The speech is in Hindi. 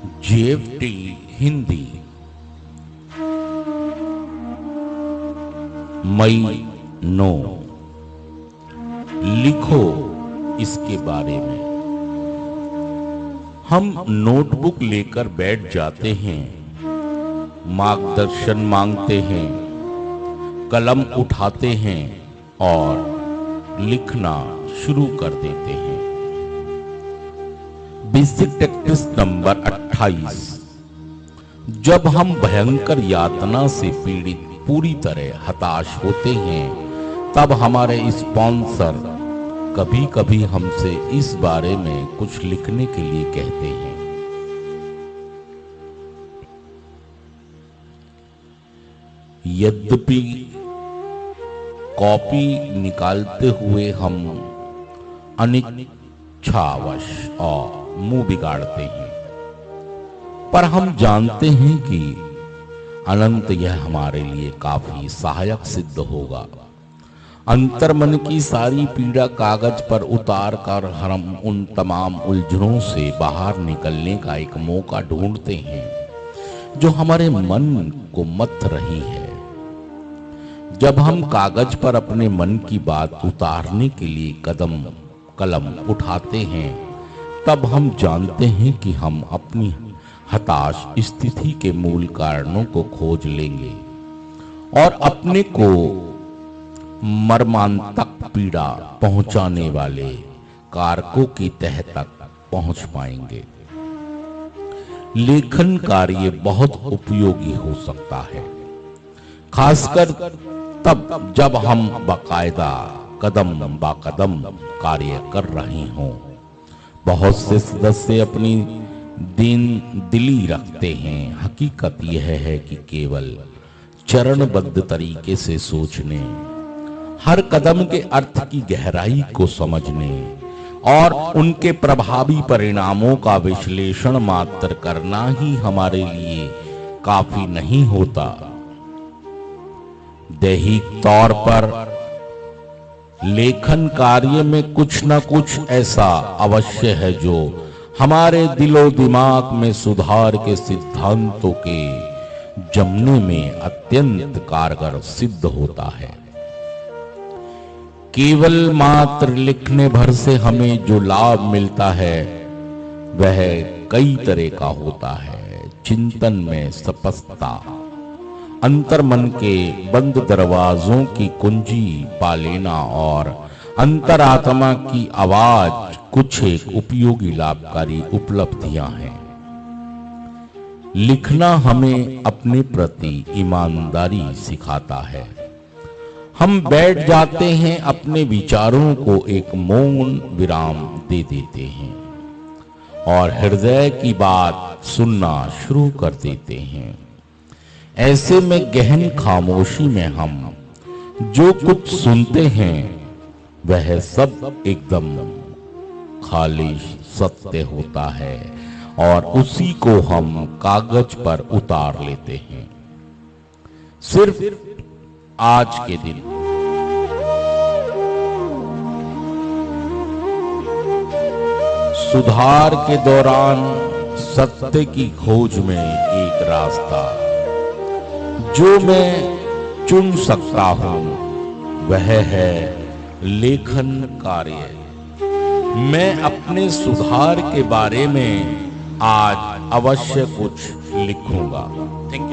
GFT हिंदी मई 9। लिखो इसके बारे में। हम नोटबुक लेकर बैठ जाते हैं, मार्गदर्शन मांगते हैं, कलम उठाते हैं और लिखना शुरू कर देते हैं। Basic practice number 28। जब हम भयंकर यातना से पीड़ित पूरी तरह हताश होते हैं, तब हमारे स्पॉन्सर कभी कभी हमसे इस बारे में कुछ लिखने के लिए कहते हैं। यद्यपि कॉपी निकालते हुए हम अनिच्छावश और मुंह बिगाड़ते हैं, पर हम जानते हैं कि अनंत यह हमारे लिए काफी सहायक सिद्ध होगा। अंतर्मन की सारी पीड़ा कागज पर उतार कर हम उन तमाम उलझनों से बाहर निकलने का एक मौका ढूंढते हैं जो हमारे मन को मथ रही है। जब हम कागज पर अपने मन की बात उतारने के लिए कलम उठाते हैं, तब हम जानते हैं कि हम अपनी हताश स्थिति के मूल कारणों को खोज लेंगे और अपने को मर्मांतक पीड़ा पहुंचाने वाले कारकों की तह तक पहुंच पाएंगे। लेखन कार्य बहुत उपयोगी हो सकता है, खासकर तब जब हम बाकायदा कदम बा कदम कार्य कर रहे हों। बहुत से सदस्य अपनी दिली रखते हैं। हकीकत यह है कि केवल चरणबद्ध तरीके से सोचने, हर कदम के अर्थ की गहराई को समझने और उनके प्रभावी परिणामों का विश्लेषण मात्र करना ही हमारे लिए काफी नहीं होता। दैहिक तौर पर लेखन कार्य में कुछ न कुछ ऐसा अवश्य है जो हमारे दिलो दिमाग में सुधार के सिद्धांतों के जमने में अत्यंत कारगर सिद्ध होता है। केवल मात्र लिखने भर से हमें जो लाभ मिलता है वह कई तरह का होता है। चिंतन में स्पष्टता, अंतर्मन के बंद दरवाजों की कुंजी पा लेना और अंतरात्मा की आवाज कुछ एक उपयोगी लाभकारी उपलब्धियां हैं। लिखना हमें अपने प्रति ईमानदारी सिखाता है। हम बैठ जाते हैं, अपने विचारों को एक मौन विराम दे देते हैं और हृदय की बात सुनना शुरू कर देते हैं। ऐसे में गहन खामोशी में हम जो कुछ सुनते हैं वह सब एकदम खाली सत्य होता है और उसी को हम कागज पर उतार लेते हैं। सिर्फ आज के दिन सुधार के दौरान सत्य की खोज में एक रास्ता जो मैं चुन सकता हूं वह है लेखन कार्य। मैं अपने सुधार के बारे में आज अवश्य कुछ लिखूंगा। Thank you.